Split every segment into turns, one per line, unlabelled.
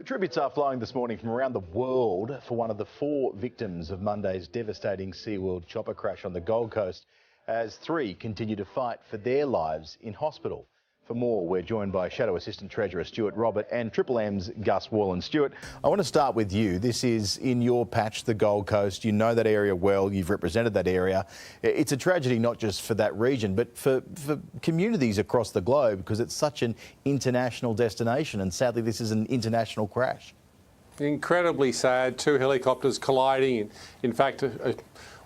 Tributes are flowing this morning from around the world for one of the 4 victims of Monday's devastating SeaWorld chopper crash on the Gold Coast, as 3 continue to fight for their lives in hospital. For more, we're joined by Shadow Assistant Treasurer Stuart Robert and Triple M's Gus Worland. Stuart, I want to start with you. This is in your patch, the Gold Coast. You know that area well. You've represented that area. It's a tragedy not just for that region, but for communities across the globe, because it's such an international destination, and sadly this is an international crash.
Incredibly sad. 2 helicopters colliding. In fact,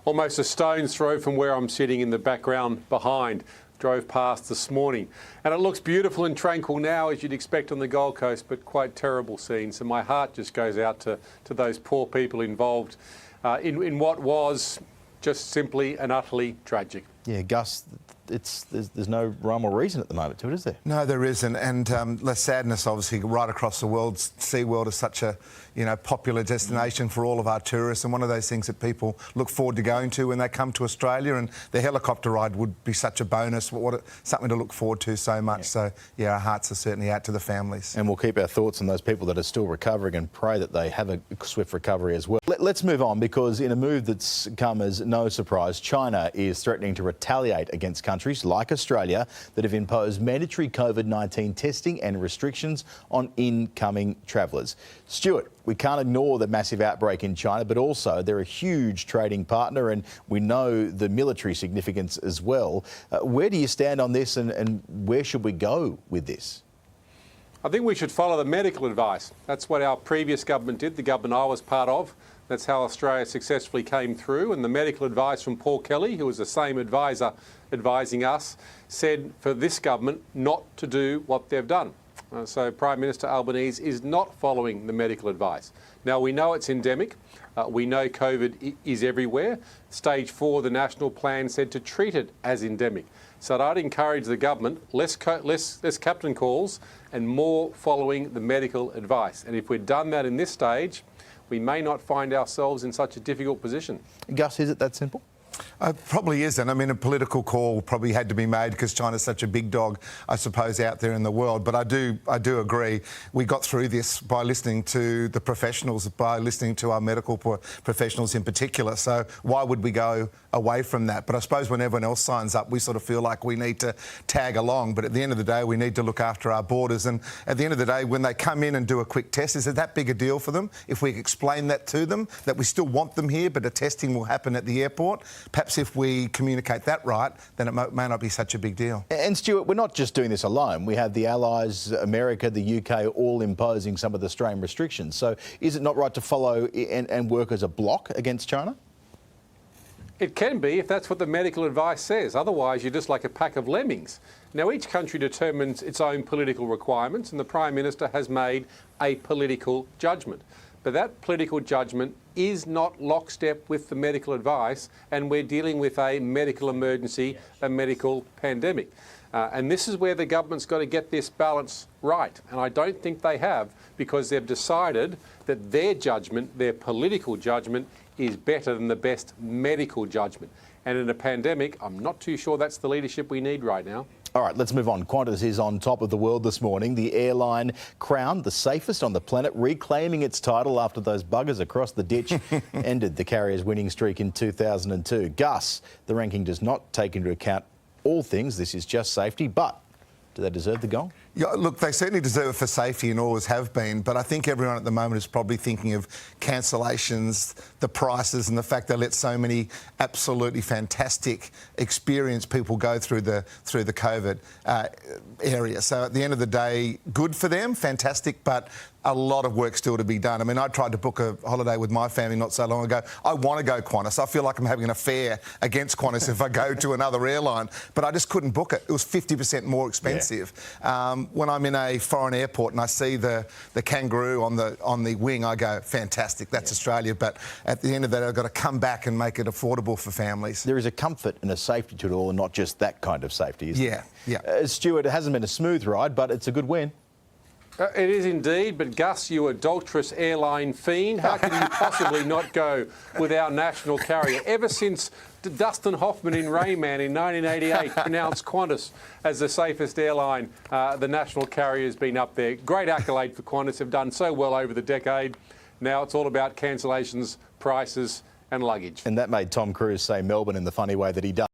almost a stone's throw from where I'm sitting in the background behind. Drove past this morning, and it looks beautiful and tranquil now, as you'd expect on the Gold Coast, but quite terrible scenes. And my heart just goes out to those poor people involved in what was just simply and utterly tragic. Yeah, Gus,
there's no rhyme or reason at the moment to it, is there?
No, there isn't, and less sadness obviously right across the world. SeaWorld is such a popular destination for all of our tourists, and one of those things that people look forward to going to when they come to Australia. And the helicopter ride would be such a bonus, something to look forward to so much. Yeah. So yeah, our hearts are certainly out to the families.
And we'll keep our thoughts on those people that are still recovering and pray that they have a swift recovery as well. Let's move on, because in a move that's come as no surprise, China is threatening to retaliate against countries like Australia that have imposed mandatory COVID-19 testing and restrictions on incoming travellers. Stuart, we can't ignore the massive outbreak in China, but also they're a huge trading partner, and we know the military significance as well. Where do you stand on this, and where should we go with this?
I think we should follow the medical advice. That's what our previous government did, the government I was part of. That's how Australia successfully came through. And the medical advice from Paul Kelly, who was the same advisor advising us, said for this government not to do what they've done. So Prime Minister Albanese is not following the medical advice. Now, we know it's endemic. We know COVID is everywhere. Stage 4, the national plan said to treat it as endemic. So I'd encourage the government, less captain calls and more following the medical advice. And if we'd done that in this stage, we may not find ourselves in such a difficult position.
Gus, is it that simple?
Probably isn't. I mean, a political call probably had to be made because China's such a big dog, I suppose, out there in the world. But I do agree. We got through this by listening to the professionals, by listening to our medical professionals in particular. So why would we go away from that? But I suppose when everyone else signs up, we sort of feel like we need to tag along. But at the end of the day, we need to look after our borders. And at the end of the day, when they come in and do a quick test, is it that big a deal for them? If we explain that to them, that we still want them here, but the testing will happen at the airport, perhaps if we communicate that right, then it may not be such a big deal.
And Stuart, we're not just doing this alone. We have the Allies, America, the UK, all imposing some of the strain restrictions. So is it not right to follow and work as a bloc against China?
It can be if that's what the medical advice says. Otherwise, you're just like a pack of lemmings. Now, each country determines its own political requirements, and the Prime Minister has made a political judgment. But that political judgment is not lockstep with the medical advice, and we're dealing with a medical emergency, a medical pandemic. And this is where the government's got to get this balance right. And I don't think they have, because they've decided that their judgment, their political judgment, is better than the best medical judgment. And in a pandemic, I'm not too sure that's the leadership we need right now.
All right, let's move on. Qantas is on top of the world this morning. The airline crowned the safest on the planet, reclaiming its title after those buggers across the ditch ended the carrier's winning streak in 2002. Gus, the ranking does not take into account all things. This is just safety, but do they deserve the gold?
Yeah, look, they certainly deserve it for safety and always have been, but I think everyone at the moment is probably thinking of cancellations, the prices, and the fact they let so many absolutely fantastic experienced people go through the COVID area. So at the end of the day, good for them, fantastic, but a lot of work still to be done. I mean, I tried to book a holiday with my family not so long ago. I want to go Qantas. I feel like I'm having an affair against Qantas if I go to another airline, but I just couldn't book it. It was 50% more expensive. Yeah. When I'm in a foreign airport and I see the kangaroo on the wing, I go, fantastic, that's Australia. But at the end of that, I've got to come back and make it affordable for families.
There is a comfort and a safety to it all, and not just that kind of safety, is there?
Yeah.
Stuart, it hasn't been a smooth ride, but it's a good win.
It is indeed, but Gus, you adulterous airline fiend, how can you possibly not go with our national carrier? Ever since Dustin Hoffman in Rayman in 1988 pronounced Qantas as the safest airline, the national carrier has been up there. Great accolade for Qantas, have done so well over the decade. Now it's all about cancellations, prices and luggage.
And that made Tom Cruise say Melbourne in the funny way that he does.